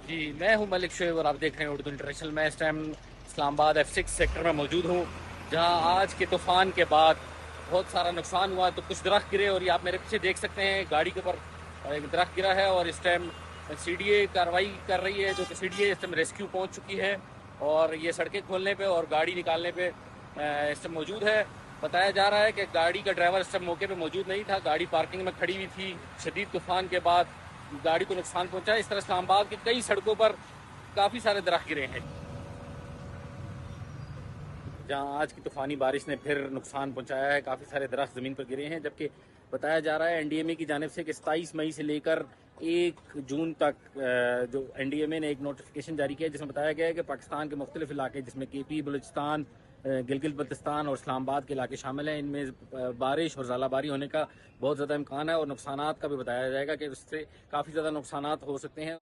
جی میں ہوں ملک شعیب اور آپ دیکھ رہے ہیں اردو انٹرنیشنل. میں اس ٹائم اسلام آباد F6 سیکٹر میں موجود ہوں جہاں آج کے طوفان کے بعد بہت سارا نقصان ہوا. تو کچھ درخت گرے اور یہ آپ میرے پیچھے دیکھ سکتے ہیں گاڑی کے اوپر ایک درخت گرا ہے اور اس ٹائم CDA کارروائی کر رہی ہے جو کہ CDA اس ٹائم ریسکیو پہنچ چکی ہے اور یہ سڑکیں کھولنے پہ اور گاڑی نکالنے پہ اس ٹائم موجود ہے. بتایا جا رہا ہے کہ گاڑی کا ڈرائیور اس ٹائم موقع پہ موجود نہیں تھا, گاڑی پارکنگ میں کھڑی ہوئی تھی. شدید طوفان کے بعد گاڑی کو نقصان پہنچا. اس طرح اسلام آباد کی کئی سڑکوں پر کافی سارے درخت گرے ہیں جہاں آج کی طوفانی بارش نے پھر نقصان پہنچایا ہے. کافی سارے درخت زمین پر گرے ہیں, جبکہ بتایا جا رہا ہے NDMA کی جانب سے کہ 27 مئی سے لے کر 1 جون تک جو NDMA نے ایک نوٹیفیکیشن جاری کیا ہے جس میں بتایا گیا ہے کہ پاکستان کے مختلف علاقے جس میں KP, بلوچستان, گلگت بلتستان اور اسلام آباد کے علاقے شامل ہیں, ان میں بارش اور ژالہ باری ہونے کا بہت زیادہ امکان ہے اور نقصانات کا بھی بتایا جائے گا کہ اس سے کافی زیادہ نقصانات ہو سکتے ہیں.